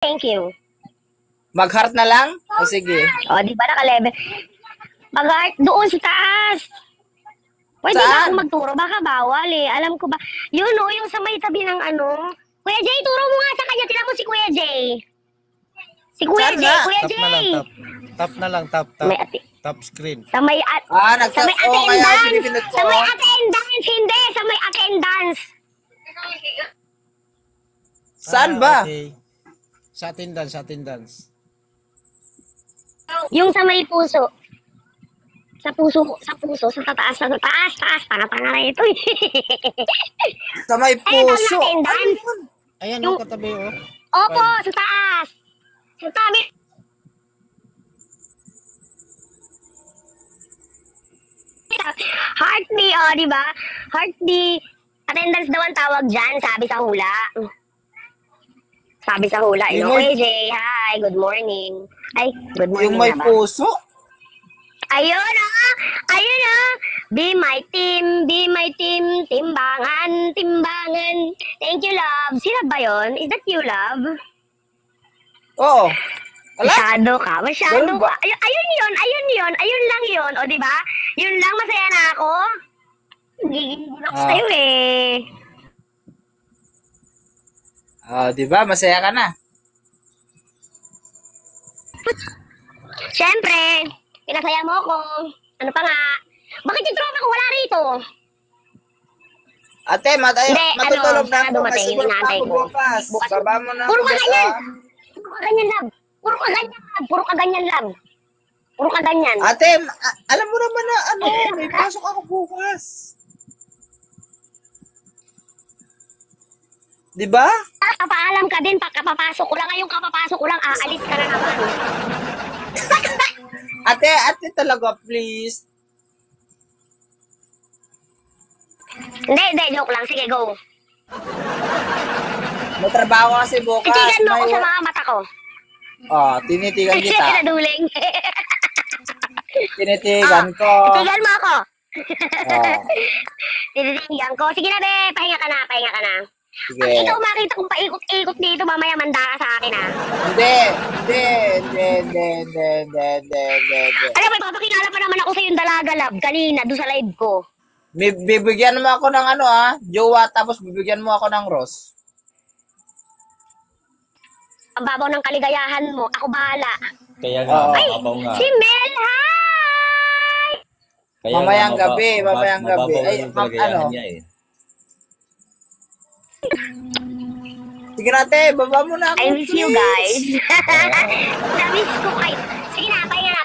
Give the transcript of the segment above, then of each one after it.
Thank you. Mag-heart na lang? O sige. O, di ba naka-level? Mag-heart doon sa taas. Pwede ba Saan? ako magturo? Baka bawal eh. Alam ko ba? Yun o, yung sa may tabi ng ano. Kuya Jay, turo mo nga sa kanya. Tira mo si Kuya Jay. Si Kuya Saan Jay, nga? Kuya Tap na lang, Jay. tap. Tap na lang, tap. May ate. Tap screen. Sa may Ah, sa may kaya attendance. pinipindot ko. Sa may attendance. Hindi, sa may attendance. Saan ba? Okay. Sa attendance. Yung sa may puso. Sa puso, sa taas. Tanga-tanga na ito eh. Sa may puso. Ayun, attendance. Ayan, Yung- yung katabi, oh. Opo, sa taas. Sa tabi. Heartbeat, oh, di ba? Heartbeat. Attendance daw ang tawag dyan, sabi sa hula. Sabi sa hula. Yung Hello, may- AJ. Hi, good morning. Ay, good morning Yung may na ba? puso. Ayun, oh. Ayun, oh. Be my team, timbangan. Thank you, love. Sino ba yun? Is that you, love? Oo. Wala? Masyado ka. Ganun ba? Ayun lang yun. O, di ba? Yun lang, masaya na ako. Gigigil ako sa'yo eh. Di ba? Masaya ka na. Siyempre, pinasaya mo ako. Ano pa nga? Bakit yung tropa ko wala rito? Ate, Hindi, matutulog ano, na sana ako dumating, kasi work pa inaantay ako ko. bukas. Bukas- Baba mo na Puro ako ka bukas, ganyan. ah. Puro ka ganyan, love. Puro ka ganyan. Ate, alam mo naman na may pasok ako bukas. Di ba? Papaalam ka din, pagkapapasok ko lang. Ngayong kapapasok ko lang, aalis ka na naman. Ate talaga, please. Hindi, joke lang. Sige, go. May trabaho kasi bukas. Titigan mo ako May sa work. mga mata ko. Tinitigan Ay, kita. naduling. Tinitigan ko. Titigan mo ako. Oh, Tinitigan ko. Sige na, be. Pahinga ka na. sige. Pag ikaw makita kong paikot-ikot dito, mamaya manda ka sa akin, ha? Hindi. Alam mo, ipapakilala pa naman ako sa yung dalaga, love, kanina, doon sa live ko. Bibigyan mo ako ng jowa, tapos bibigyan mo ako ng rose. Ang babaw ng kaligayahan mo, ako bahala. Kaya nga, Oo. mababaw nga. Si Mel, hi! Kaya Mamayang nga, gabi. mababaw Ay, yung kalagayahan niya eh. Sige natin, baba mo na ako. I miss you guys. Na-miss ko kayo. Sige na, pahinga na.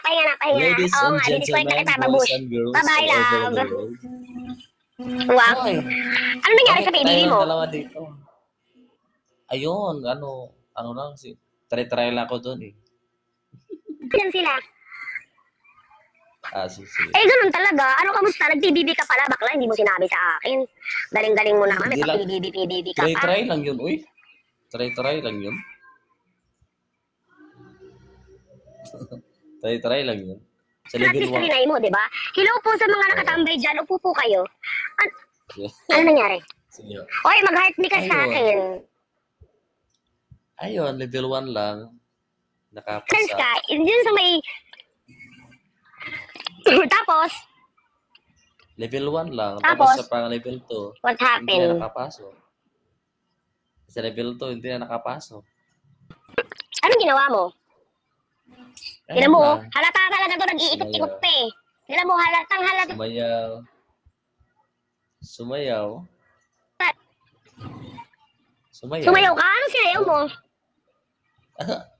Ladies Oo and nga, disconnect na gentlemen, kita, boys babush. and girls Bye-bye, all over love. the world. Wow. Ano nangyari sa Bakit baby tayo mo? dalawa dito? Ayun, ano lang, try lang ako doon eh. Yan sila. Sige. Eh, ganun talaga. Ano, kamusta? Nag-PBB ka pala, bakla. Hindi mo sinabi sa akin. Galing-galing mo naman. May Hindi lang. pa-PBB ka pa. Try lang yun, uy. Try lang yun. try lang yun. Sa At level least 1. trinay mo, di ba? Hello po sa mga nakatambay dyan. Upo po kayo. Ano nangyari? Sige. Oy, mag-heart me ka sa Ayun. akin. Ayun, level 1 lang. Sense Nakapasa. ka. Yun sa may... Tapos, Level 1 lang. Tapos? Tapos sa pang level 2, what hindi na happened? nakapasok. Sa level 2, hindi na nakapasok. Anong ginawa mo? Ayun Tignan mo, lang. halata talaga to, nag-iikot-ikot pa eh. Tignan mo, halatang halata. Sumayaw. Sumayaw ka? Ano sinayaw mo?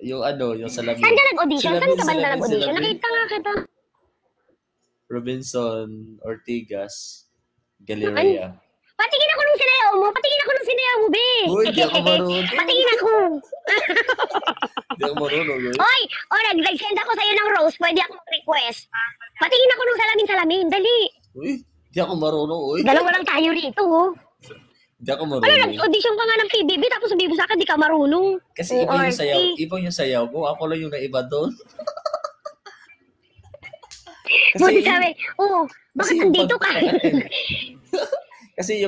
Yung salamin. Saan ka nag-audition? Saan ka ba Salamin, nag-audition? salamin. Nakita nga kita. Robinson Ortigas Galleria. Patingin ako nung sinayaw mo. Be. Uy, di ako marunong. Patingin ako. Hindi ako marunong. Oy, nag-send ako sa'yo ng rose. Pwede ako mag-request. Patingin ako nung salamin. Dali. Uy, di ako marunong. Uy, Dalawa lang tayo rito. Oh. di ako Ano, marunong. nag-audition ka nga ng PBB tapos sabihin mo sa akin, di ka marunong. Kasi iba yung sayaw ko. Ako lang yung naiba doon. Buti sabi, bakit yung andito ka? Kasi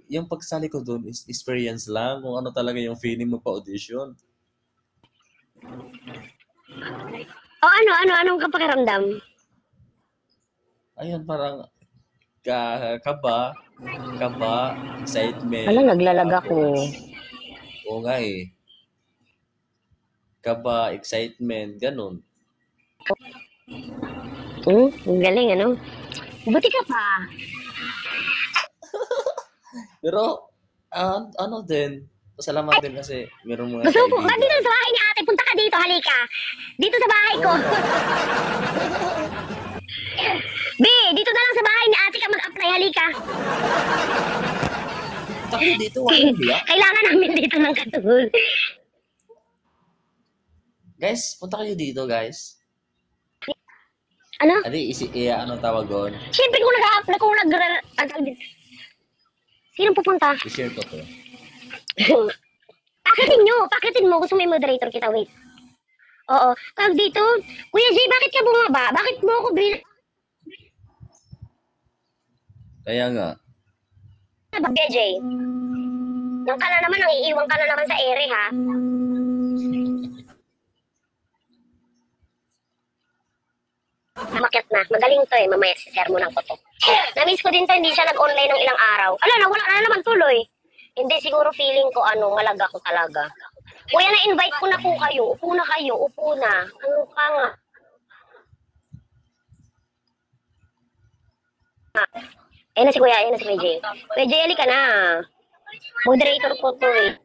yung pagsali ko doon is experience lang kung ano talaga yung feeling mo pa audition. O anong kapakiramdam? Ayun, parang kaba, excitement. Alam, naglalag ako. Oo nga eh. Kaba, excitement, ganun. Ang galing, ano? Buti ka pa. Pero, ano din, pasalamat din kasi meron mga Gusto mo po, kaibigan. dito sa bahay ni ate, punta ka dito, halika. Dito sa bahay ko. Be, dito na lang sa bahay ni ate ka mag-apply, halika. Punta kayo dito, walang biyak. Kailangan namin dito ng katul. Guys, punta kayo dito, guys. Ano? Ano tawag doon? Siyempre kung nag-apply, Sino pupunta? I-share ko to. Pakitin mo. Gusto mo yung moderator kita, wait. Oo. Tawag dito, Kuya Jay, bakit ka bumaba? Bakit mo ako Kaya nga. Kuya Jay? Nang ka na naman, ang iiwan ka na naman sa ere, ha? Mamakit na. Magaling to eh. Mamaya si sermonan ko to. Na-miss ko din to, hindi siya nag-online ng ilang araw. Wala na naman tuloy. Hindi, siguro feeling ko malaga ko talaga. Kuya, na-invite ko na po kayo. Upo na kayo. Upo na. Ano ka nga? Ayan na si Kuya. Ayan na si Kuya Jay. Kuya Jay, halika na. Moderator ko to eh.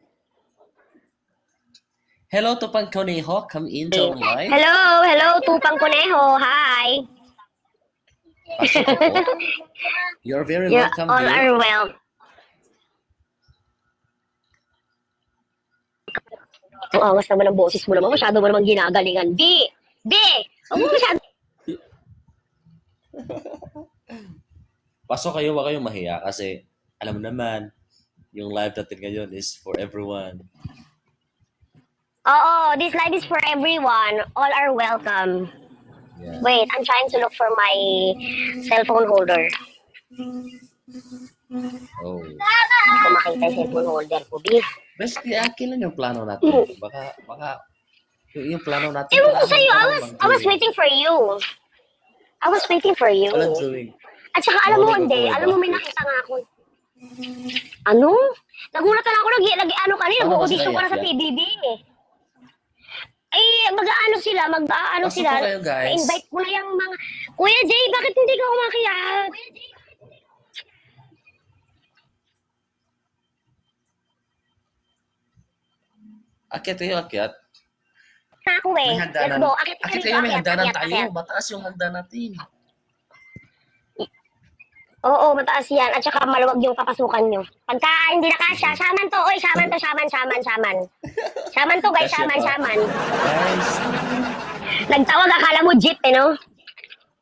Hello, Tupang Conejo. Come into our live. Hello, Tupang Conejo. Hi. Pasok ako. You're very You welcome all here. are well. Ang angas naman ang boses mo naman. Masyado mo naman ginagalingan. Di! Huwag mo masyado. Pasok kayo, wag kayong mahiya kasi alam mo naman, yung live natin ngayon is for everyone. Oo, this live is for everyone. All are welcome. Yeah. Wait, I'm trying to look for my cellphone holder. Oh. Hindi ko makita yung cellphone holder ko. Bi. Basically, akin lang yung plano natin. Baka yung plano natin. Ewan ko sa'yo, I was waiting for you. I was waiting for you. Walang doing. At saka alam mo, hindi. Alam mo, may nakita nga ako. Ano? Nagulat na lang ako. Ano ka rin? Nag-audition ko na sa PBB eh. Ay, mag-ano sila, Pasok sila. po kayo, guys. Na-invite mo na yung mga, Kuya Jay, bakit hindi ka umakyat? Akyat kayo, akyat. Na ako eh. May Let's hagdanan. go. Akyat Akyat kayo, may akyat, hagdanan akyat, tayo. akyat. Mataas yung hagdan natin. Oo, mataas yan. At saka maluwag yung papasukan nyo. Pagka hindi na kasya, saman to. Oy, saman to, saman. Saman to, guys, Kasya pa. saman. Guys. Nagtawag, akala mo jeep, eh, no?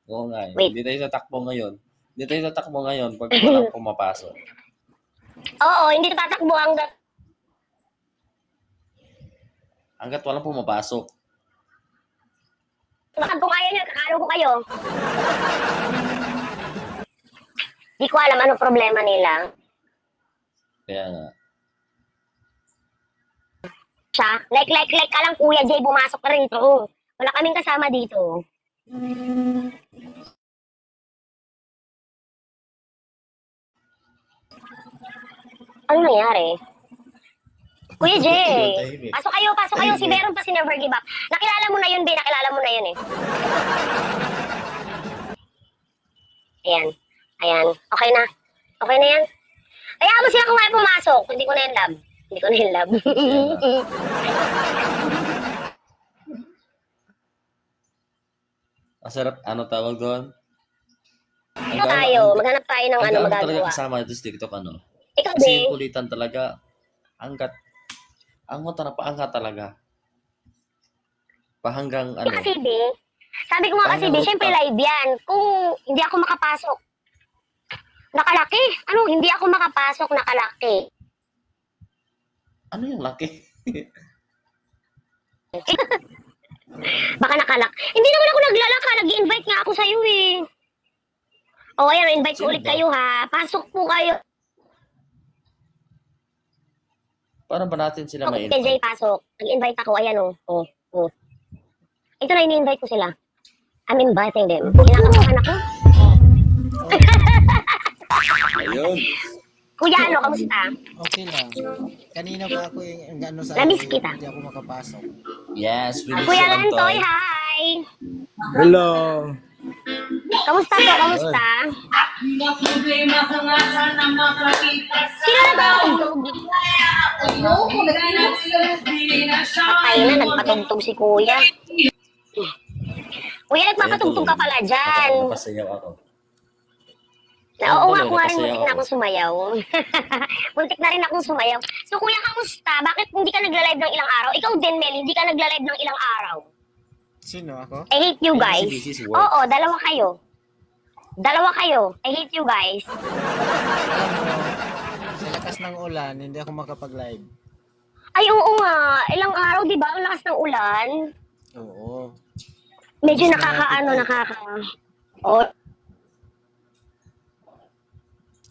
Oo nga. Wait. Hindi tayo tatakbo ngayon. Pag walang pumapasok. Oo, hindi tatakbo hanggang Hanggat walang pumapasok. bakit kung ayaw nyo, kakalo ko kayo. Di ko alam anong problema nila. Kaya nga. Siya, like ka lang, Kuya Jay, bumasok ka rito. Wala kaming kasama dito. Ano nangyari? Kuya Jay, pasok kayo. Si Meron pa si Never Give Up. Nakilala mo na yun, nakilala mo na yun eh. Ayan. Okay na yan. Kaya mo sila kung ayaw pumasok. Hindi ko na yung love. Masarap, ano tawag doon? Maghanap tayo ng Ang talaga magagawa. kasama dito sa TikTok, ano? Ikaw Kasi din. yung kulitan talaga, paangkat talaga. Pahanggang ano. Kasi sabi ko nga kasi Hanggang syempre rooftop. live yan. Kung hindi ako makapasok, nakalaki. Hindi ako makapasok, nakalaki. Ano yung laki? Baka nakalak. Hindi naman ako naglalaka. Nag-invite nga ako sa'yo eh. O ayan, invite ko Sino ulit ba? kayo ha. Pasok po kayo. Paano ba natin sila Kay Jay, ma-invite? pasok. Nag-invite ako. Ayan o. Ito na, ini-invite ko sila. I'm inviting them. Kinakabahan ako. Ayun. Kuya, ano, kamusta? Okay lang. Kanina pa ako yung ano sa Namiss kita. hindi ako makapasok. Yes, we Kuya Lantoy, hi! Hello. Kamusta po? Kamusta? Sino nagpatugtog? Patay na, nagpatugtog si Kuya. Kuya, nagpapatugtog ka pala dyan. Napasayaw ako. Oo nga, tuloy, kung nga rin napasayaw muntik na ako. akong sumayaw. Muntik na rin akong sumayaw. So kuya, kamusta? Bakit hindi ka nagla-live ng ilang araw? Ikaw din, Mel, hindi ka nagla-live ng ilang araw. Sino ako? I hate you guys. This is work. Oo, dalawa kayo. Dalawa kayo. I hate you guys. Alam mo, sa lakas ng ulan, hindi ako makapag-live. Ay, oo nga. Ilang araw, di ba? Ang lakas ng ulan. Oo. Medyo Oh,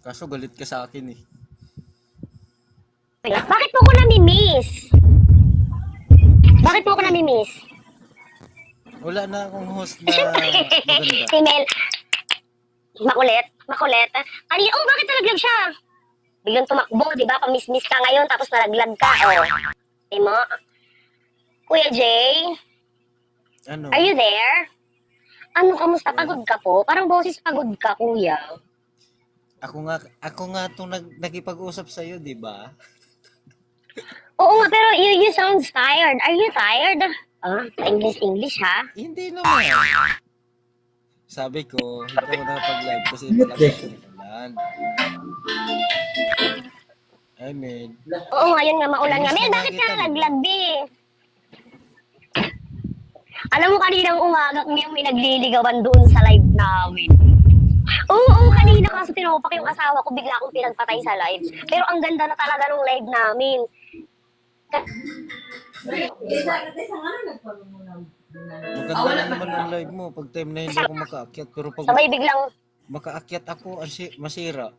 Kaso galit ka sa akin eh. bakit mo ko nami-miss? Bakit mo ko nami-miss? Wala na akong host na maganda. Si Mel. Makulit. Kanina, bakit nalaglag siya? Biglang tumakbo, di ba? Pamiss-miss ka ngayon, tapos nalaglag ka. Di mo? Kuya Jay, Ano? are you there? Ano, kamusta? Pagod ka po? Parang boses pagod ka, kuya. Ako nga itong nakipag-usap sa'yo, di ba? Oo nga, pero you sound tired. Are you tired? English ha? Hindi naman. Sabi ko, hindi ako nakapag-live kasi malakas yung ulan. I mean, Oo nga, yun nga, maulan nga. Mel, bakit ka nalaglag, be? Alam mo, kaninang umaga kung yung may nagliligawan doon sa live namin. Oo, kanina kaso tinopak yung asawa ko, bigla akong pinagpatay sa live. Pero ang ganda na talaga ng live namin. maganda na naman ang live mo pag time na hindi ako makaakyat. Pero pag Sabay biglang, makaakyat ako, masira.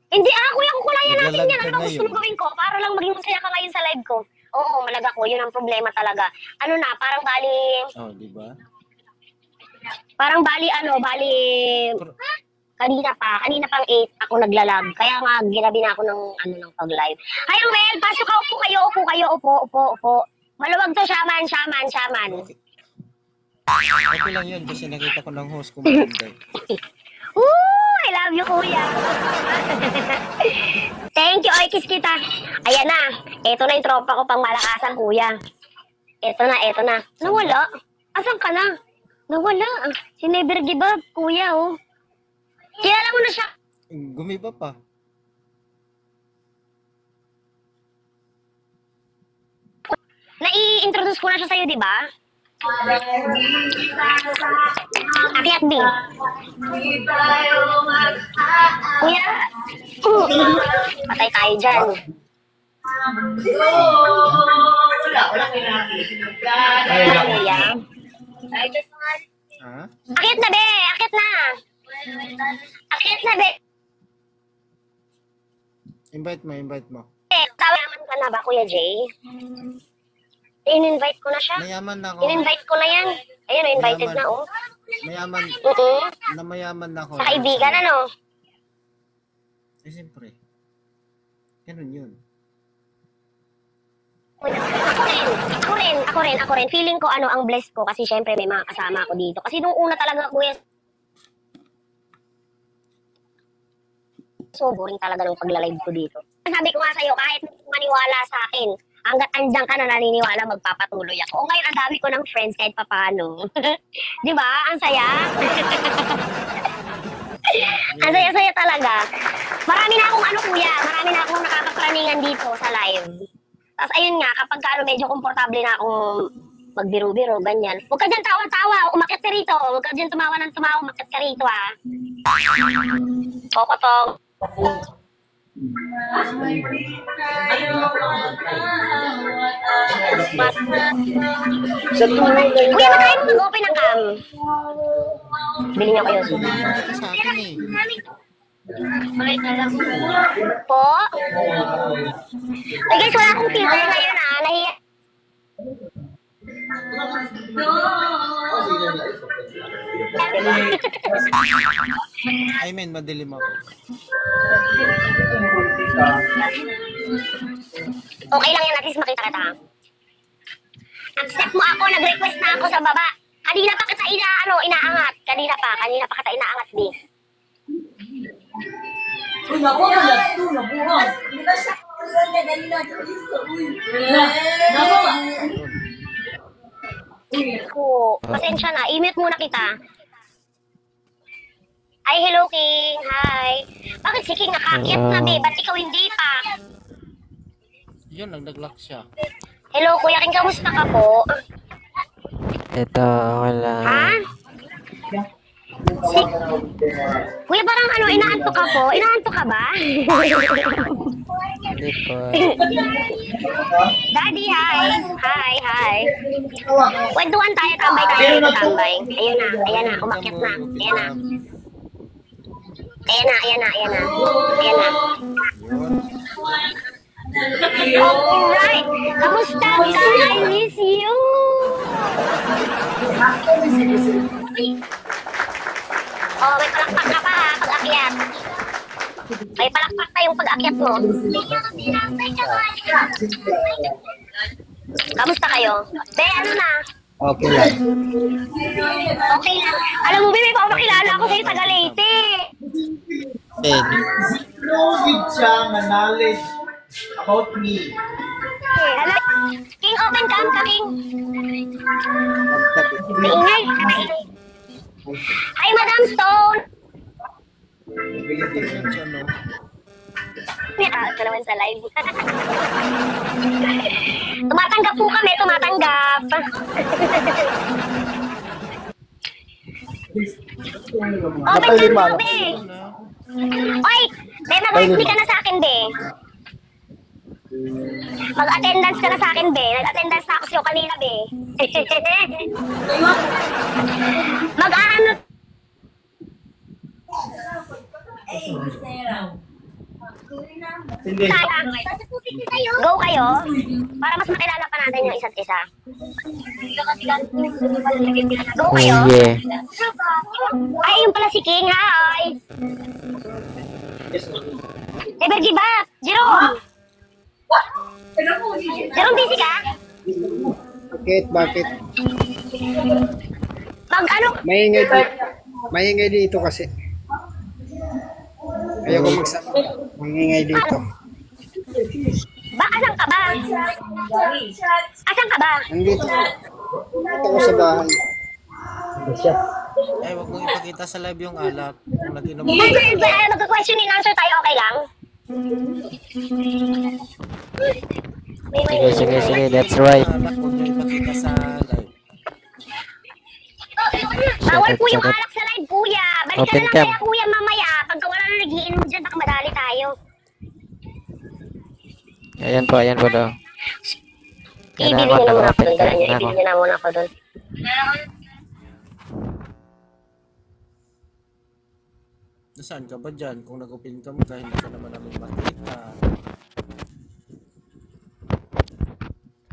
hindi kuya, kukulayan natin Naglalag yan. ka Ano gusto ngayon. mo gawin ko? Para lang maging masaya ka ngayon sa live ko. Oo, malaga ko. Yun ang problema talaga. Ano na, parang bali, Oh, di ba? bali, kanina pang 8 ako naglalag. Kaya nga, ginabi na ako ng pag-live. Hi, Mel, pasok ka, upo kayo, upo. Maluwag to, shaman. Okay. Okay lang yun kasi nakita ko ng host ko maganda. I love you, kuya. Thank you, oy, kiss kita. Ayan na, eto na yung tropa ko pang malakasan, kuya. Eto na. Nawala? Asan ka na? Nawala. Si Never Give Up, kuya, oh. Kilala mo na siya. Gumiba pa. Nai-introduce ko na siya sa'yo, di ba? Akyat, B. Kuya. Patay tayo dyan. Kuya. Ha? Akyat na, be. Akyat na, be. Invite mo. Tawaman ka na ba, Kuya Jay? In-invite ko na siya. Mayaman na ako. In-invite ko na yan. Ayun, invited Mayaman. na, oh. Mayaman. Oo. Na mayaman na ako. Sa kaibigan, ano? Eh, siyempre. Ganun yun. Ako rin. Feeling ko, ang blessed ko kasi syempre may mga kasama ako dito. Kasi nung una talaga, kuya, so boring talaga nung pagla-live ko dito. Sabi ko nga sa'yo, kahit maniwala sa akin, hanggat andyan ka na naniniwala, magpapatuloy ako. O ngayon, ang dami ko ng friends kahit papano. Di ba? Ang saya. Ang saya-saya talaga. Marami na akong marami na akong nakakapraningan dito sa live. Tapos ayun nga, kapag medyo komportable na akong magbiro-biro, ganyan. Huwag ka dyan tawa-tawa, umakit ka rito. Huwag ka dyan tumawa ng tumawa, umakit ka rito, ha. Kokotong. Kuya, matry mo mag-open ang cam. Bili niyo kayo. Ito sa akin eh. Po? Ay guys, wala akong filter ngayon, ha. Nahiya. I mean, madilim ako. Okay lang yan, at least makita kita. Accept mo ako, nag-request na ako sa baba. Kanina pa kita inaangat. Kanina pa kita inaangat, di. Uy, nabuhat. Nabuhat. Hindi na siya. Ganina. Uy. Oo, pasensya na. I-mute muna kita. Ay, hello, King. Hi. Bakit si King nakaakyat na, be? Ba't ikaw hindi pa? Yun, nag-lock siya. Hello, Kuya King. Kamusta ka po? Ito, wala. Ha? Kuya, parang inaanto ka po? Inaanto ka ba? Hindi po. Daddy, hi. Hi. Kwentuhan tayo, tambay tayo. Tambay. Ayan na. Umakyat na. Ayan na. Alright. Kamusta ka? I miss you. Oh, may palakpak ka pa ha, pag-akyat. May palakpak pa yung pag-akyat mo. Kamusta kayo? Be, ano na? Okay lang. Okay lang. Alam mo, Be, may papakilala ako sa'yo taga Leyte. Loaded siya nga knowledge about me. Hello? King, open cam ka, King. Maingay. Hi, Madam Stone. Ito naman sa live. Tumatanggap po kami, tumatanggap. Open cam mo, Be. Oy, Be, mag-ready ka na sa akin, Be. Mag-attendance ka na sa akin, Be. Nag-attendance na ako sa'yo kanina, Be. Mag-ano? Go kayo para mas makilala pa natin yung isa't isa. Go kayo. Yeah. Ay, yung pala si King. Hi. Never give up. Jerome. Jerome, busy ka? Bakit? Mag-ano? Maingay dito kasi. Ayoko magsama. Maingay dito. Asan ka ba? Asan ka ba? Nandito ako sa bahay. Ay, wag mong ipakita sa live yung alak. Kung nag-inom mo. Mag-question and answer tayo, okay lang? Sige, that's right. Alak, huwag nyo ipakita sa live. Bawal po yung alak sa live, kuya. Balik ka Open na lang cam. kaya, kuya, mamaya. Pagka wala na nagiinom dyan, baka madali tayo. Ayan po daw. Yan Ibili ako, nyo na muna ako nag-open doon. cam na ako. Ibili nyo na muna ako doon. Nasaan ka ba dyan? Kung nag-open cam ka, hindi ka naman namin makita.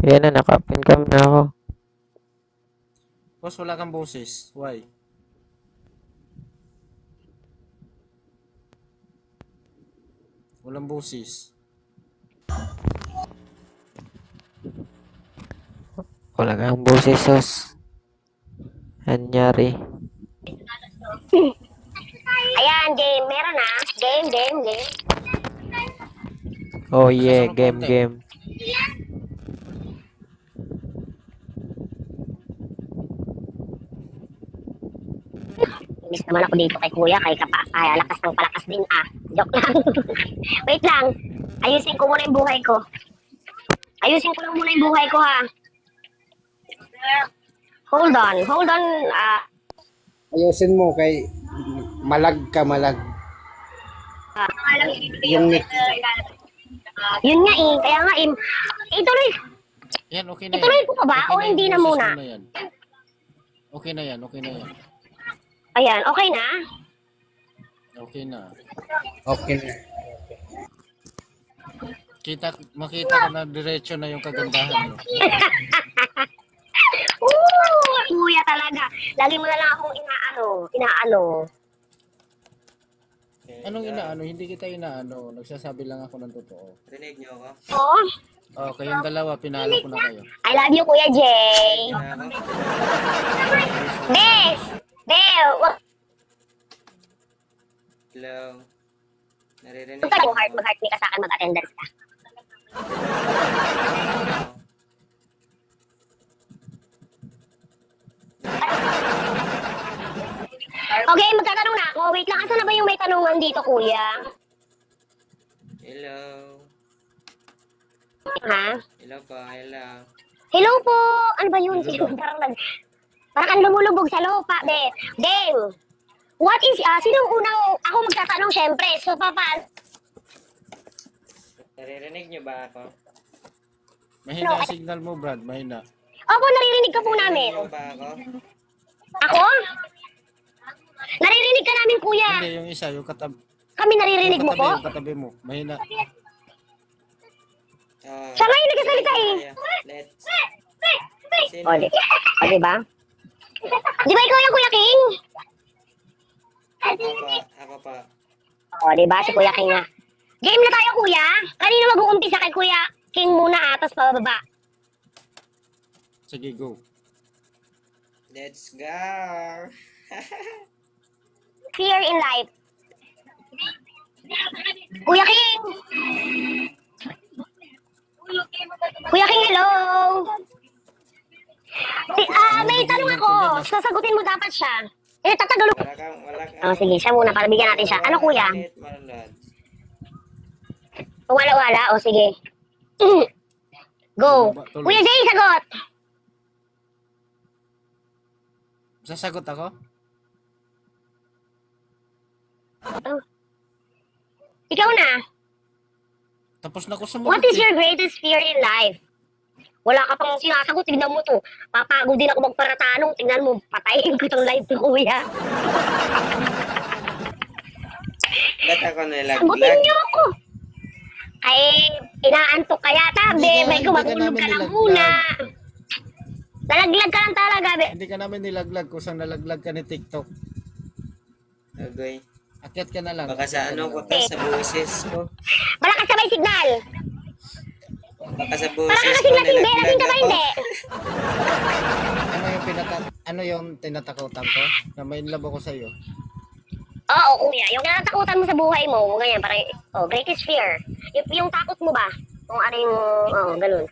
Yan na, naka-open cam na ako. Boss, wala kang boses. Why? Walang boses. Wala kang boses, sos. Anyari. Ayan, game. Meron na. Game. Oh yeah, game. Miss naman ako dito kay kuya, kay lakas ng palakas din. Joke lang. Wait lang. Ayusin ko muna yung buhay ko. Ayusin ko lang muna yung buhay ko, ha. Hold on. Ayusin mo kay malag. Yung mic. Yun nga eh. Kaya nga eh. Ituloy. Yan, okay na yan. Ituloy ko pa ba? Okay O na hindi yung na boses muna? mo na yan. Okay na yan. Ayan, okay na? Okay na. Okay na. Makita ko na diretso na yung kagandahan mo. Ooh, Lagi mo na lang akong inaano. Anong inaano? Hindi kita inaano. Nagsasabi lang ako ng totoo. Rinig niyo ako? Oo. Oh, kayong dalawa, pinalo ko na kayo. I love you, Kuya Jay. Na ako? Be, wag Hello? Naririnig ka yung heart, mag-heart me ka sa akin, mag-attendance ka. Okay, magtatanong na ako. Wait lang, asa na ba yung may tanungan dito, Kuya? Hello? Ha? Hello po, hello. Hello po! Ano ba yun? Parang kang lumulubog sa lupa, be. Game! What is, sinong unang, ako magtatanong syempre. So, papa, Naririnig niyo ba ako? Mahina ang signal mo, Brad. Mahina. opo, naririnig ka po namin. Naririnig niyo ba ako? Ako? Naririnig ka namin, Kuya. Hindi, yung isa, yung katabi. Kami naririnig mo po? Yung katabi mo. Mahina. Siya nga yung nagsasalita eh. Let's... Sino? O, diba? Di ba ikaw yung Kuya King? Ako pa. O, diba? Si Kuya King nga. Game na tayo, Kuya. Kanino mag-uumpisa kay Kuya King muna, tapos pababa. Sige, go. Let's go! Fear in life. Kuya King! Kuya King, hello! May tanong ako. Sasagutin mo dapat siya. Tatagalog. Wala kang... Oh, sige, siya muna para bigyan natin siya. Ano, Kuya? Kung wala, o sige. Go. Kuya Jay, sagot! Sasagot ako? Ikaw na. Tapos na ko sumagot. What is your greatest fear in life? Wala ka pang sinasagot, tignan mo to. Papagod din ako magparatanong, tignan mo, patayin ko tong live to, Kuya. Ba't ako Sagutin nilaglag? niyo ako. Ay, inaantok ka yata, be. May kumatulog ka lang muna. Nalaglag ka lang talaga, be. Hindi ka namin nilaglag. Kusang nalaglag ka ni TikTok. Agoy. Akyat ka na lang. Baka sa ano ko to, sa busis ko. Malakas sa may signal. Baka sa Parang busis ko, kasing lasing, be. nilaglag Lasing ka ba, ako. hindi? Ano yung tinatakutan ko? Na may love ako sa'yo. Oo, Kuya. Yung natatakutan mo sa buhay mo, ganyan, parang, greatest fear. Yung takot mo ba? Kung ano yung, ganun.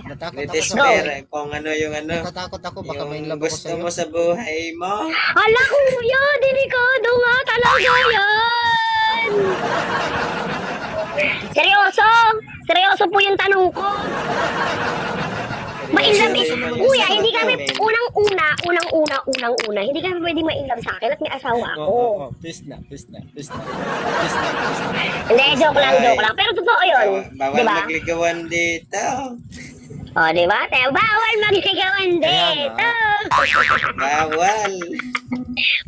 Natakot ako Greatest sa fear, kung ano yung ano. Natatakot ako. Baka may Yung love ako gusto sa'yo. mo sa buhay mo. Hala, Kuya, delikado nga talaga yan. Seryoso po yung tanong ko. Ma-inlove Kuya, hindi kami, unang-una, hindi kami pwede ma-inlove sa akin at may asawa ako. Oo. Peace na. Hindi, joke lang. Pero totoo yun. Bawal Diba? magligawan dito. O, diba? Bawal magligawan Kaya dito. Bawal.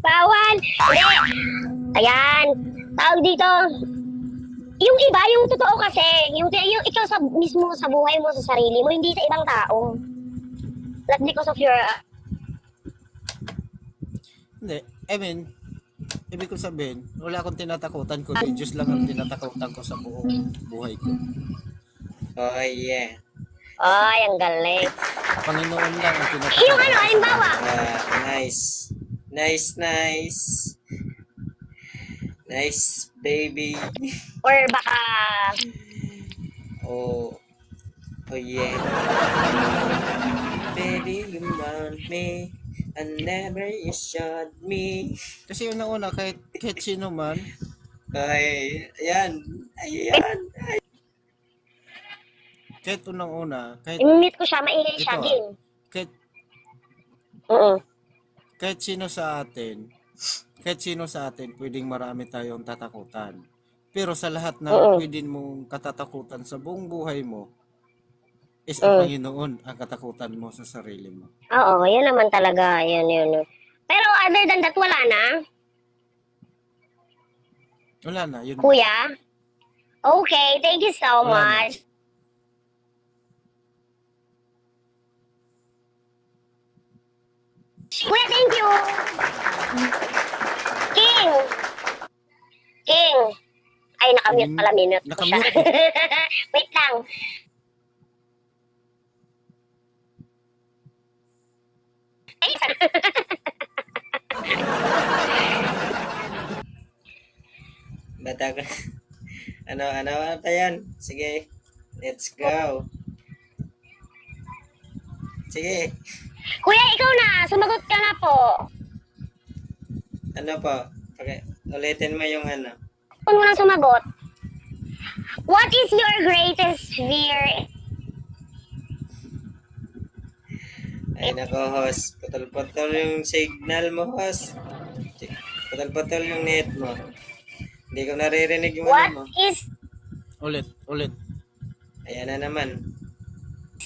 Bawal. Hindi. Ayan. Tawag dito. Yung iba, yung totoo kasi, yung ikaw mismo sa buhay mo, sa sarili mo, hindi sa ibang tao. Not because of your... Hindi. I mean, ibig ko sabihin, wala akong tinatakutan ko. Diyos lang ang tinatakutan ko sa buong buhay ko. Oh yeah. Ay, ang galing. Panginoon lang ang tinatakutan. Yung ano, halimbawa, Nice. Nice, baby. or baka... Oh yeah. Baby, you want me. And never you shot me. Kasi una-una, kahit sino man, Ay, ayan. kahit unang-una, I-meet ko siya, maingay siya, Ito, game. kahit, Oo. kahit sino sa atin, pwedeng marami tayong tatakutan. Pero sa lahat na pwedeng mong katatakutan sa buong buhay mo, is ang Panginoon ang katakutan mo sa sarili mo. Oo, yun naman talaga. Yun. Pero other than that, wala na. Wala na, yun. Kuya? Okay, thank you so Wala na. much. Kuya, thank Nakamute pala, minute ko siya. Nakamute. Wait lang. Ay, Bata ka. Ano pa yan? Sige. Let's go. Sige. Kuya, ikaw na. Sumagot ka na po. Ano po? Okay. Ulitin mo yung ano. Kung mo na sumagot. What is your greatest fear? Ay nako, host. Putol-putol yung signal mo, host. Putol-putol yung net mo. Hindi ko naririnig yung What ano mo. is... Ulit. Ayan na naman.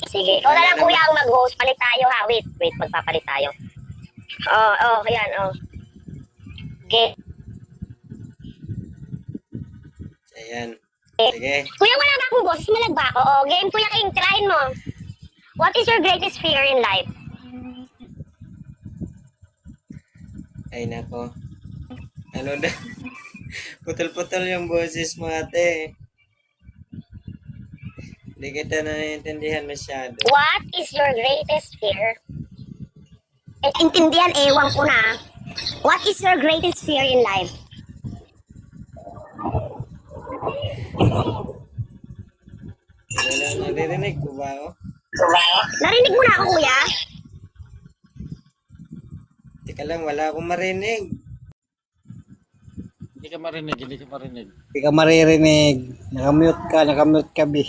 Sige, ikaw na lang kuya ang mag-host. Palit tayo ha. Wait, magpapalit tayo. Ayan, Okay. Ayan. Sige. Kuya, wala ba akong boses? Malagba ako. Game, Kuya King, trying mo. What is your greatest fear in life? Ay nako. Ano na? Putol-putol yung boses mo, ate. Hindi kita naiintindihan masyado. What is your greatest fear? Intindihan, ewan ko na. What is your greatest fear in life? Wala, naririnig ko ba ako? Narinig mo na ako, kuya? Teka lang, wala akong marinig. Hindi ka marinig. Hindi ka maririnig. Nakamute ka, Bi.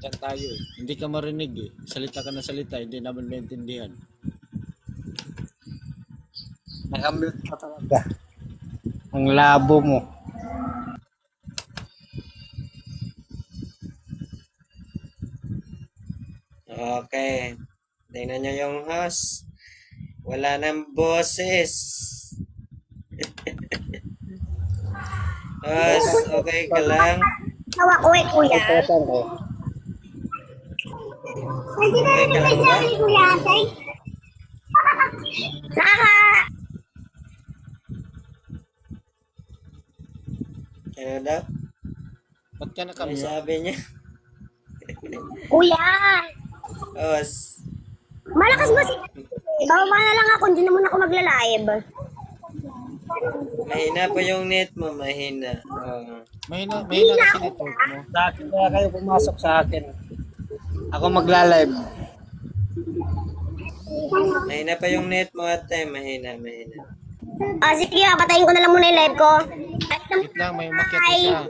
Diyan tayo eh. Hindi ka marinig eh. Salita ka na salita, hindi naman maintindihan. Nakamute ka talaga. Ang labo mo. Okay. Tingnan nyo yung host. Wala nang boses. Host, okay ka lang? Tawa ko kuya. Okay ka lang ba? Kuya, Ano daw? Ba't ka Ano nakamute? sabi niya? Kuya, Host. malakas ba si... Bababa na lang ako, hindi naman ako magla-live. Mahina pa yung net mo, mahina. Oo. Mahina kasi network mo. Sa akin, kaya kayo pumasok sa akin. Ako magla-live. Mahina pa yung net mo, ate. Mahina. Sige, patayin ko na lang muna yung live ko. Wait lang, may umakyat isa.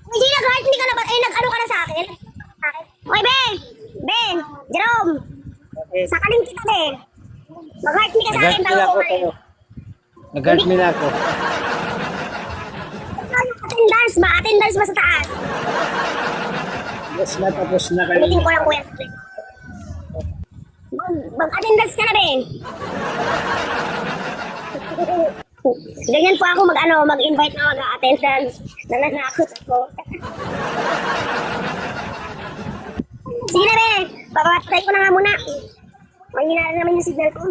Hindi nag-heart, hindi ka na ba? Nag-ano ka na sa akin? Oy, Ben! Jerome! Sakaling kita, Ben! Mag-heart me ka sa akin, Nag-heart bago ako ko sa'yo. Nag-heart me na ako. Attendance ba sa taas? Yes na, tapos na kayo. Ulitin ko lang, kuya. Mag-attendance ka na, Ben! Ganyan po ako mag-invite na mag-attendance. Nananakot ako. Sige na, Ben! Papatay ko na nga muna. Mahina na naman yung signal ko.